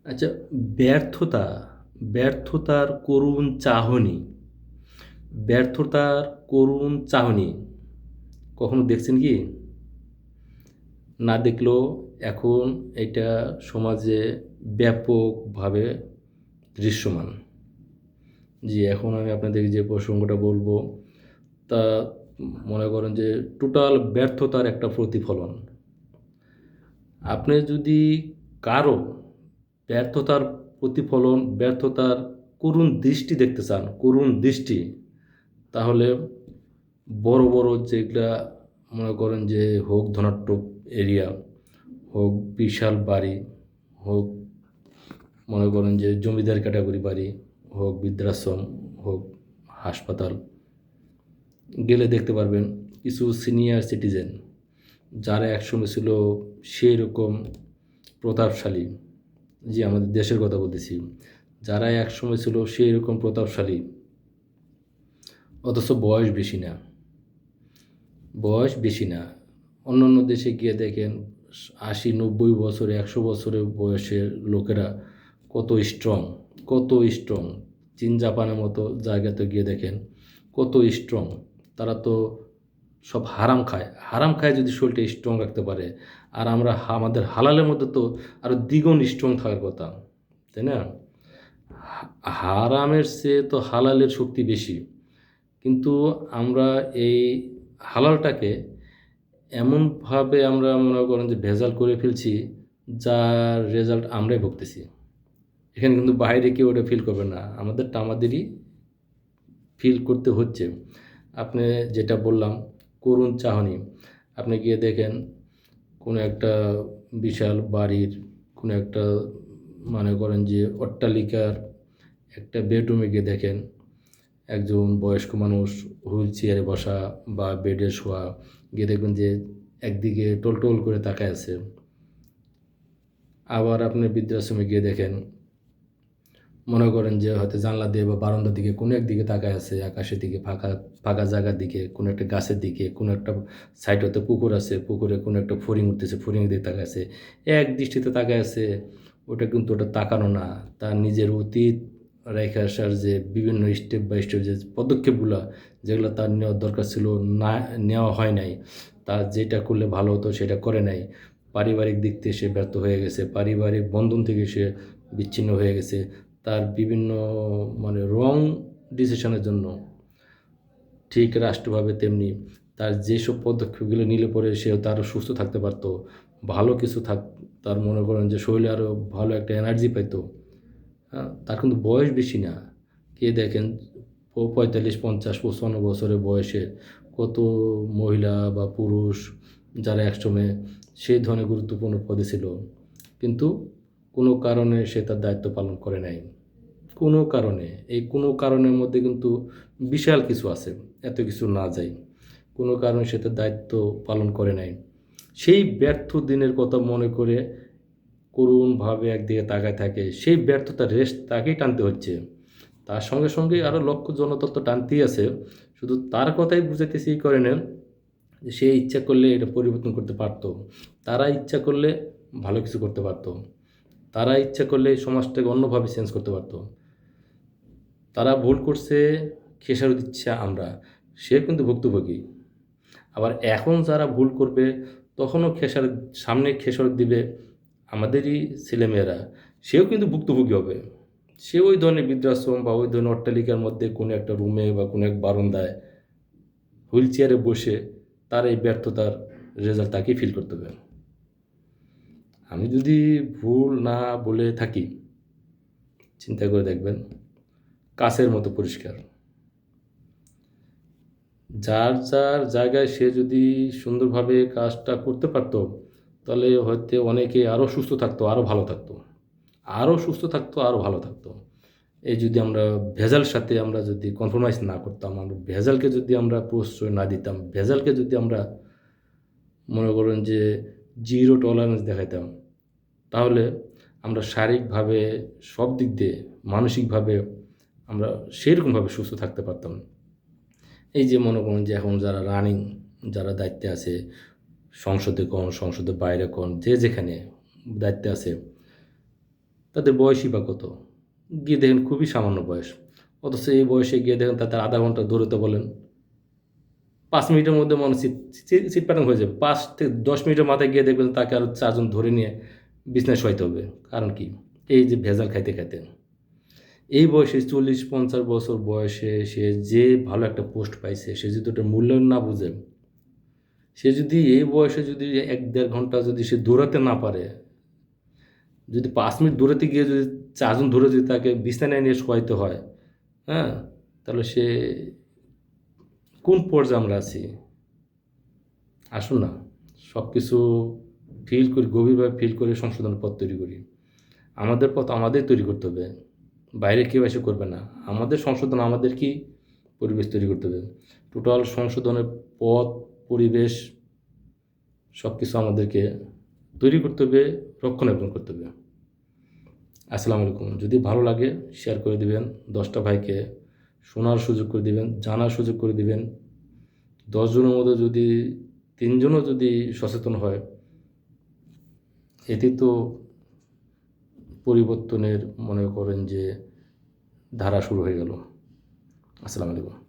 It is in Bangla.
আচ্ছা, ব্যর্থতা, ব্যর্থতার করুণ চাহনি, ব্যর্থতার করুণ চাহনি কখনো দেখছেন কি? না দেখলেও এখন এটা সমাজে ব্যাপকভাবে দৃশ্যমান। জি, এখন আমি আপনাদেরকে যে প্রসঙ্গটা বলবো তা মনে করেন যে টোটাল ব্যর্থতার একটা প্রতিফলন। আপনি যদি কারো ব্যর্থতার প্রতিফলন, ব্যর্থতার করুণ দৃষ্টি দেখতে চান, করুণ দৃষ্টি, তাহলে বড় বড় যেগুলা মনে করেন যে হোক ধনাঢ্য এরিয়া, হোক বিশাল বাড়ি, হোক মনে করেন যে জমিদার ক্যাটাগরি বাড়ি, হোক বৃদ্ধাশ্রম, হোক হাসপাতাল, গেলে দেখতে পারবেন কিছু সিনিয়র সিটিজেন যারা একসময় ছিল সেই রকম প্রতাপশালী। জি, আমাদের দেশের কথা বলতেছি। যারা একসময় ছিল সেই রকম প্রতাপশালী, অথচ বয়স বেশি না, বয়স বেশি না। অন্যান্য দেশে গিয়ে দেখেন ৮০, ৯০ বছর, ১০০ বছরের বয়সের লোকেরা কত স্ট্রং, কত স্ট্রং। চীন জাপানের মতো জায়গাতে গিয়ে দেখেন কত স্ট্রং। তারা তো সব হারাম খায়, হারাম খায় যদি শরীরটা স্ট্রং রাখতে পারে। আর আমরা আমাদের হালালের মধ্যে তো আরও দ্বিগুণ স্ট্রং থাকার কথা, তাই না? হারামের চেয়ে তো হালালের শক্তি বেশি। কিন্তু আমরা এই হালালটাকে এমনভাবে আমরা মনে করেন যে ভেজাল করে ফেলছি, যার রেজাল্ট আমরাই ভুগতেছি। এখানে কিন্তু বাইরে কেউ ওটা ফিল করবে না, আমাদেরটা আমাদেরই ফিল করতে হচ্ছে। আপনি যেটা বললাম করুণ চাহনি, আপনি গিয়ে দেখেন কোনো একটা বিশাল বাড়ির কোনো একটা মনে করেন যে অট্টালিকার একটা বেডরুমে গিয়ে দেখেন একজন বয়স্ক মানুষ হুইল চেয়ারে বসা বা বেডে শোয়া, গিয়ে দেখবেন যে একদিকে টোল করে তাকায় আছে। আবার আপনি বৃদ্ধাশ্রমে গিয়ে দেখেন মনে করেন যে হয়তো জানলা দিয়ে বা বারান্দার দিকে কোনো একদিকে তাকায় আছে, আকাশের দিকে, ফাঁকা ফাঁকা জায়গার দিকে, কোনো একটা গাছের দিকে, কোনো একটা সাইড হতে পুকুর আছে, পুকুরে কোনো একটা ফড়িং উঠতেছে, ফড়িংয়ের দিকে তাকায় আছে, এক দৃষ্টিতে তাকায় আছে। ওটা কিন্তু ওটা তাকানো না, তার নিজের অতীত রেখে আসার যে বিভিন্ন স্টেপ বাই স্টেপ যে পদক্ষেপগুলো, যেগুলো তার নেওয়ার দরকার ছিল, না নেওয়া হয় নাই। তার যেটা করলে ভালো হতো সেটা করে নাই। পারিবারিক দিক থেকে সে ব্যর্থ হয়ে গেছে, পারিবারিক বন্ধন থেকে সে বিচ্ছিন্ন হয়ে গেছে। তার বিভিন্ন মানে রং ডিসিশনের জন্য ঠিক রাষ্ট্রভাবে তেমনি তার যেসব পদক্ষেপগুলো নিলে পরে সে তারও সুস্থ থাকতে পারতো, ভালো কিছু তার মনে করেন যে শরীরে আরও ভালো একটা এনার্জি পাইতো। হ্যাঁ, তার কিন্তু বয়স বেশি না। কে দেখেন ৪৫, ৫০, ৫৫ বছরের বয়সে কত মহিলা বা পুরুষ যারা একসময় সেই ধরনের গুরুত্বপূর্ণ পদে ছিল, কিন্তু কোনো কারণে সে তার দায়িত্ব পালন করে নাই। কোনো কারণে, এই কোনো কারণের মধ্যে কিন্তু বিশাল কিছু আছে, এত কিছু না যাই, কোনো কারণে সে তার দায়িত্ব পালন করে নাই। সেই ব্যর্থ দিনের কথা মনে করে করুণভাবে একদিকে তাকায় থাকে, সেই ব্যর্থতার রেশ তাকেই টানতে হচ্ছে। তার সঙ্গে সঙ্গে আরও লক্ষ জনতত্ত্ব টানতেই আছে। শুধু তার কথাই বুঝাইতেছি এই কারণে যে সে ইচ্ছা করলে এটা পরিবর্তন করতে পারতো, তারা ইচ্ছা করলে ভালো কিছু করতে পারতো, তারা ইচ্ছা করলে এই সমাজটাকে অন্যভাবে চেঞ্জ করতে পারতো। তারা ভুল করছে, খেসারত দিচ্ছে আমরা, সে কিন্তু ভুক্তভোগী। আবার এখন যারা ভুল করবে তখনও সামনে খেসারত দিবে আমাদেরই ছেলেমেয়েরা, সেও কিন্তু ভুক্তভোগী হবে। সে ওই ধরনের বৃদ্ধাশ্রম বা ওই ধরনের অট্টালিকার মধ্যে কোনো একটা রুমে বা কোনো এক বারান্দায় হুইল চেয়ারে বসে তার এই ব্যর্থতার রেজাল্ট তাকেই ফিল করতে হবে। আমি যদি ভুল না বলে থাকি, চিন্তা করে দেখবেন কাচের মতো পরিষ্কার। যার যার জায়গায় সে যদি সুন্দরভাবে কাজটা করতে পারতো, তাহলে হয়তো অনেকে আরও সুস্থ থাকতো, আরও ভালো থাকতো, আরও সুস্থ থাকতো, আরও ভালো থাকতো। এই যদি আমরা ভেজাল সাথে আমরা যদি কম্প্রোমাইজ না করতাম, আমরা ভেজালকে যদি আমরা প্রশ্রয় না দিতাম, ভেজালকে যদি আমরা মনে করেন যে জিরো টলারেন্স দেখাইতাম, তাহলে আমরা শারীরিকভাবে সব দিক দিয়ে, মানসিকভাবে আমরা সেরকমভাবে সুস্থ থাকতে পারতাম। এই যে মনে করুন যে এখন যারা রানিং, যারা দায়িত্বে আছে, সংসদে কোন, সংসদের বাইরে কোন, যে যেখানে দায়িত্বে আছে, তাদের বয়সই বা কত? গিয়ে দেখেন খুবই সামান্য বয়স। অথচ এই বয়সে গিয়ে দেখেন তাদের আধা ঘন্টা দৌড়াতে বলেন, ৫ মিনিটের মধ্যে মনে হয় চিৎপাটন হয়ে যাবে। ৫ থেকে ১০ মিনিটের মাথায় গিয়ে দেখবেন তাকে আরও ৪ জন ধরে নিয়ে বিছানায় শোয়াইতে হবে। কারণ কি? এই যে ভেজাল খাইতে, খাইতে। এই বয়সে ৪০-৫০ বছর বয়সে সে যে ভালো একটা পোস্ট পাইছে, সে যদি ওটার মূল্যায়ন না বুঝে, সে যদি এই বয়সে যদি ১-১.৫ ঘন্টা যদি সে দৌড়াতে না পারে, যদি ৫ মিনিট দৌড়াতে গিয়ে যদি ৪ জন ধরে যদি তাকে বিছানায় নিয়ে শোয়াইতে হয়, হ্যাঁ? তাহলে সে কোন পর্যায়ে আমরা আছি? আসুন না, সব কিছু ফিল করি, গভীরভাবে ফিল করে সংশোধনের পথ তৈরি করি। আমাদের পথ আমাদের তৈরি করতে হবে। বাইরে কেউ এসে করবে না। আমাদের সংশোধন আমাদেরকেই পরিবেশ তৈরি করতে হবে। টোটাল সংশোধনের পথ, পরিবেশ সব কিছু আমাদেরকে তৈরি করতে হবে, রক্ষণাবেক্ষণ করতে হবে। আসসালামু আলাইকুম। যদি ভালো লাগে শেয়ার করে দিবেন, ১০টা ভাইকে শোনার সুযোগ করে দিবেন, জানার সুযোগ করে দিবেন। ১০ জনের মধ্যে যদি ৩ জনও যদি সচেতন হয়, এতেই তো পরিবর্তনের মনে করেন যে ধারা শুরু হয়ে গেল। আসসালামু আলাইকুম।